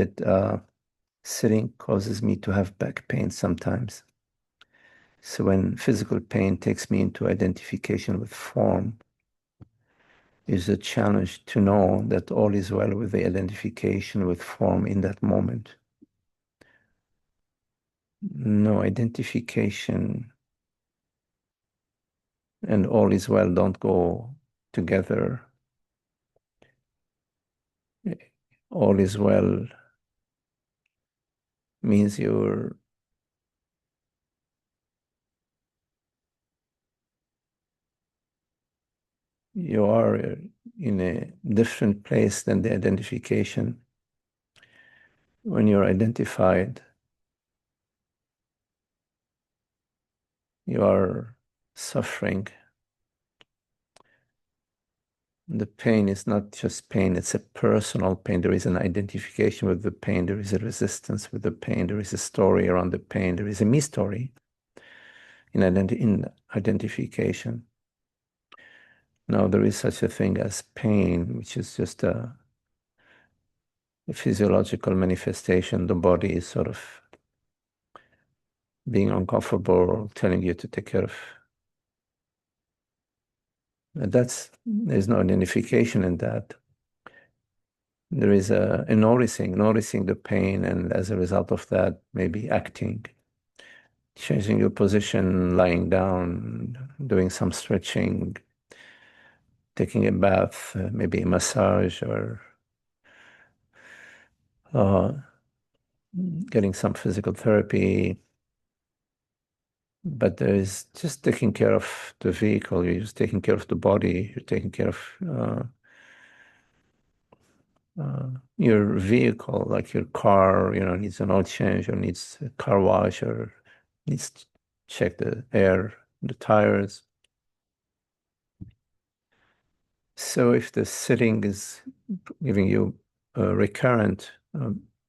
that sitting causes me to have back pain sometimes. So when physical pain takes me into identification with form, is a challenge to know that all is well with the identification with form in that moment. No, identification and all is well don't go together. All is well means you are in a different place than the identification. When you're identified, you are suffering. The pain is not just pain, it's a personal pain. There is an identification with the pain, there is a resistance with the pain, there is a story around the pain, there is a me story in identification. Now, there is such a thing as pain, which is just a physiological manifestation. The body is sort of being uncomfortable, telling you to take care of. There's no identification in that. There is a noticing the pain, and as a result of that, maybe acting, changing your position, lying down, doing some stretching, taking a bath, maybe a massage, or uh, getting some physical therapy. But there is just taking care of the vehicle, you're just taking care of the body, you're taking care of your vehicle, like your car, needs an oil change or needs a car wash or needs to check the air, the tires. So if the sitting is giving you a recurrent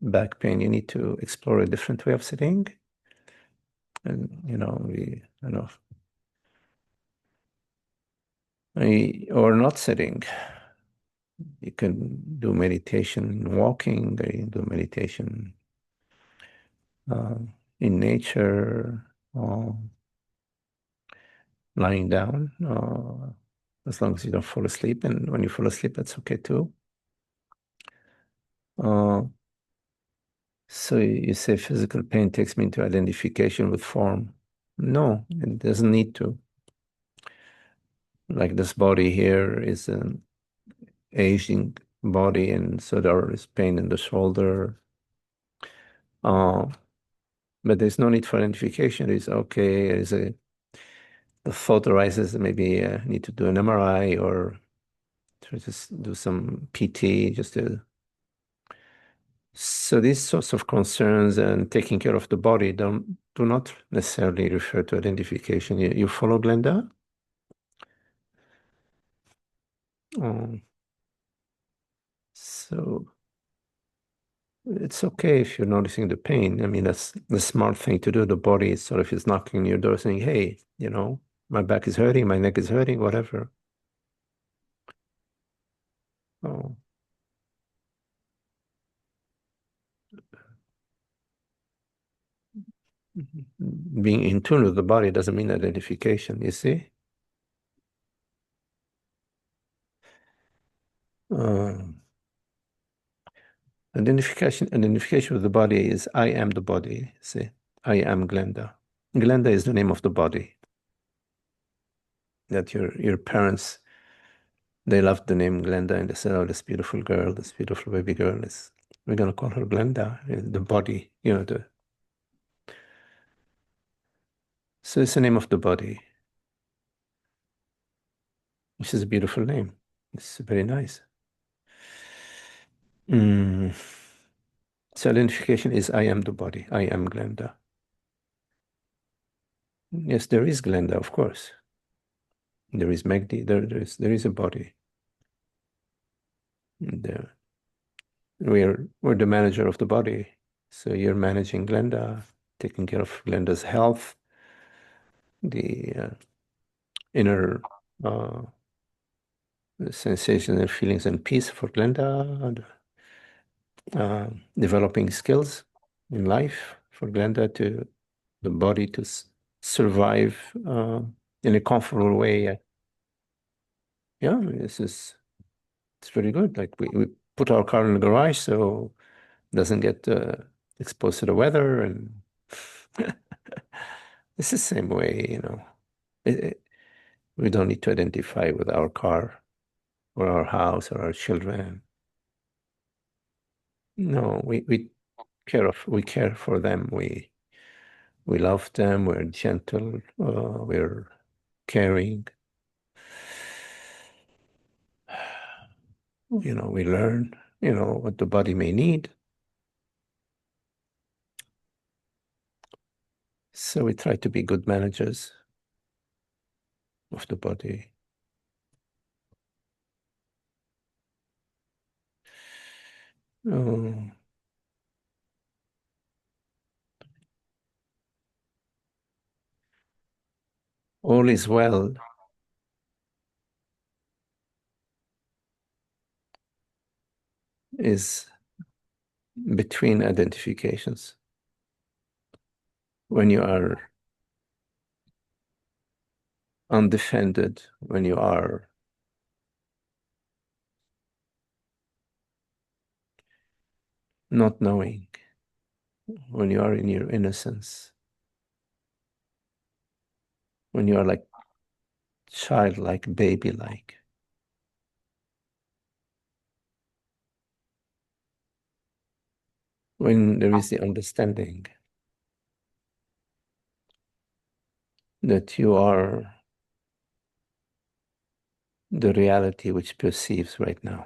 back pain, you need to explore a different way of sitting. And, I don't know, or not sitting. You can do meditation walking, or you can do meditation uh, in nature, lying down, as long as you don't fall asleep. And when you fall asleep, that's okay too. Uh, so you say physical pain takes me into identification with form. No, it doesn't need to. Like this body here is an aging body, and so there is pain in the shoulder. Uh, but there's no need for identification. It's okay. The thought arises that maybe need to do an MRI or to just do some PT just to. So these sorts of concerns and taking care of the body do not necessarily refer to identification. You follow, Glenda? Um, so it's okay if you're noticing the pain. I mean, that's the smart thing to do. The body is sort of is knocking on your door saying, hey, my back is hurting, my neck is hurting, whatever. Oh, being in tune with the body doesn't mean identification, you see? Uh, identification with the body is I am the body. See, I am Glenda. Glenda is the name of the body. That your parents, they loved the name Glenda, and they said, "Oh, this beautiful girl, this beautiful baby girl is. We're gonna call her Glenda." The body, so it's the name of the body, which is a beautiful name. It's very nice. Mm. So identification is I am the body. I am Glenda. Yes, there is Glenda, of course. There is Magdi. There is a body. And, we're the manager of the body. So you're managing Glenda, taking care of Glenda's health, the inner uh, sensations and feelings and peace for Glenda, and developing skills in life for Glenda to the body to survive in a comfortable way. Yeah, it's very good. Like we put our car in the garage so it doesn't get exposed to the weather, and it's the same way, we don't need to identify with our car or our house or our children. No, we care for them. We love them. We're gentle. We're caring. We learn, what the body may need. So we try to be good managers of the body. Oh, all is well is between identifications. When you are undefended, when you are not knowing, when you are in your innocence, when you are like childlike, baby-like, when there is the understanding that you are the reality which perceives right now.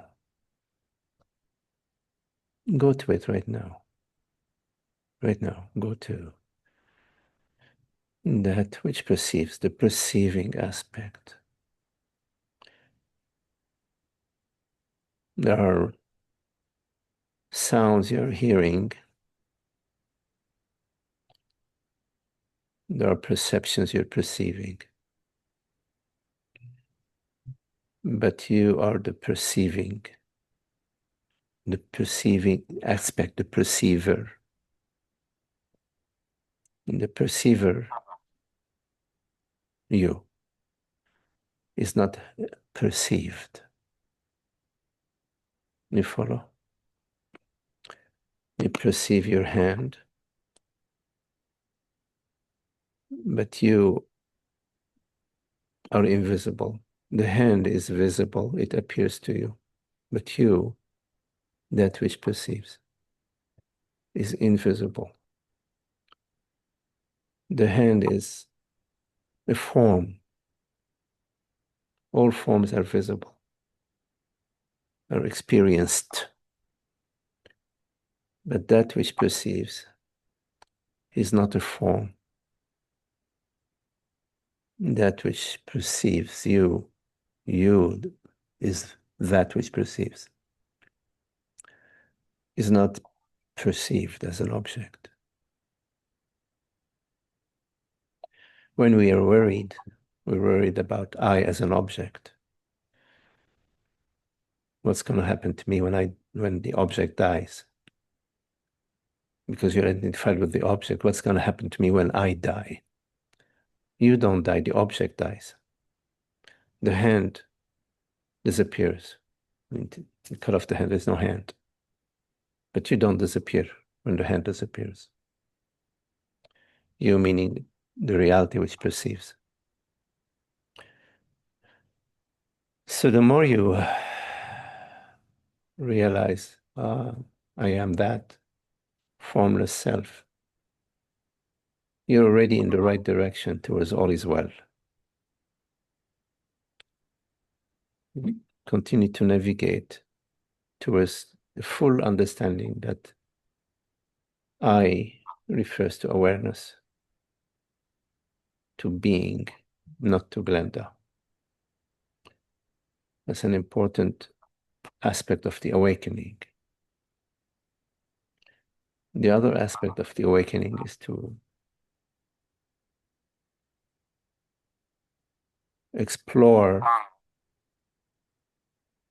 Go to it right now. Right now, go to that which perceives, the perceiving aspect. There are sounds you're hearing. There are perceptions you're perceiving. But you are the perceiving aspect, the perceiver. And the perceiver, you, is not perceived. You follow? You perceive your hand, but you are invisible. The hand is visible, it appears to you, but you, that which perceives, is invisible. The hand is a form. All forms are visible, are experienced, but that which perceives is not a form. That which perceives you is that which perceives, is not perceived as an object. When we are worried, we're worried about I as an object. What's going to happen to me when the object dies? Because you're identified with the object. What's going to happen to me when I die? You don't die, the object dies. The hand disappears. You cut off the hand, there's no hand. But you don't disappear when the hand disappears. You meaning the reality which perceives. So the more you realize, I am that formless self, you're already in the right direction towards all is well. Continue to navigate towards the full understanding that I refers to awareness, to being, not to Glenda. That's an important aspect of the awakening. The other aspect of the awakening is to explore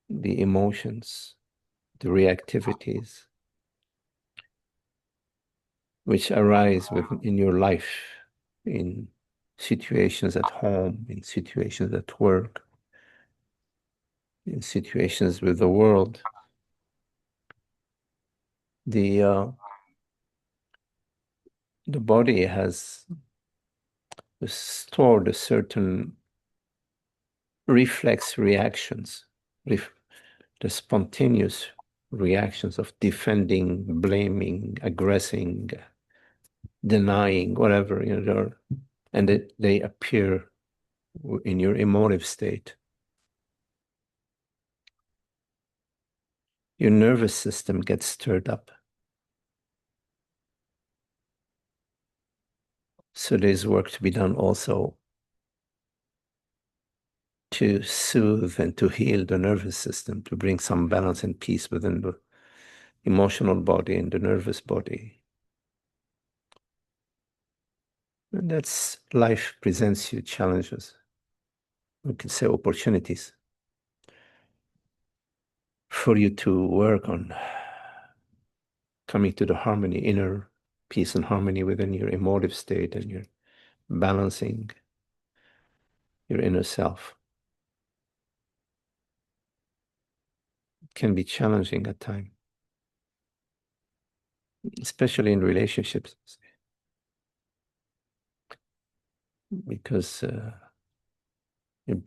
the emotions, the reactivities, which arise in your life, in situations at home, in situations at work, in situations with the world. The body has stored a certain reflex reactions, the spontaneous reactions of defending, blaming, aggressing, denying, whatever, and they appear in your emotive state. Your nervous system gets stirred up. So there's work to be done also to soothe and to heal the nervous system, to bring some balance and peace within the emotional body and the nervous body. And that's life presents you challenges. We could say opportunities for you to work on coming to the harmony, inner peace and harmony within your emotive state, and you're balancing your inner self. It can be challenging at times, especially in relationships, because you're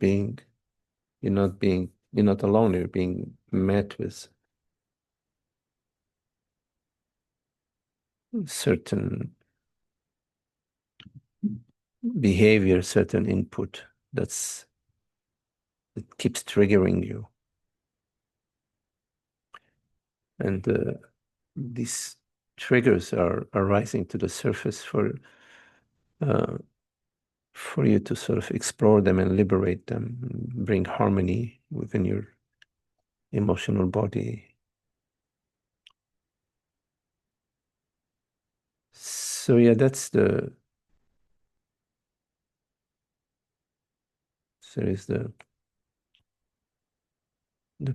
you're not alone. You're being met with certain behavior, certain input that keeps triggering you, and these triggers are rising to the surface uh, for you to sort of explore them and liberate them, and bring harmony within your emotional body. So yeah, that's the is the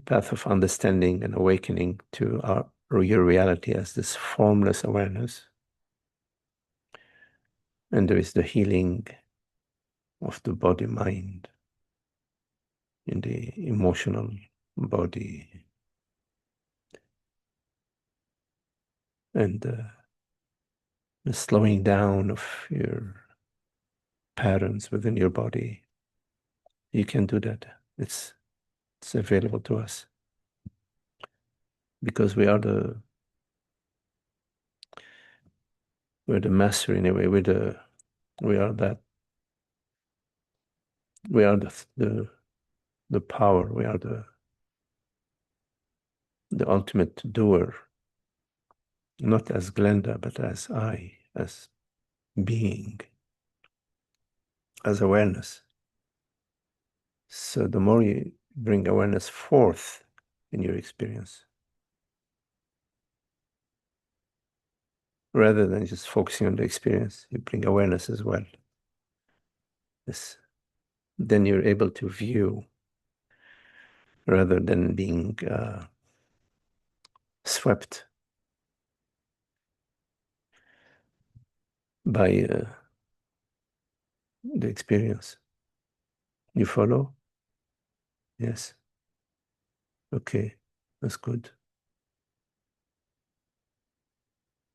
path of understanding and awakening to your reality as this formless awareness. And there is the healing of the body mind in the emotional body, and the slowing down of your patterns within your body. You can do that. It's available to us because we're the master in a way. We are that we are the power. We are the ultimate doer, not as Glenda, but as I, as being, as awareness. So the more you bring awareness forth in your experience, rather than just focusing on the experience, you bring awareness as well. This, then you're able to view rather than being swept by the experience. You follow? Yes. Okay, that's good.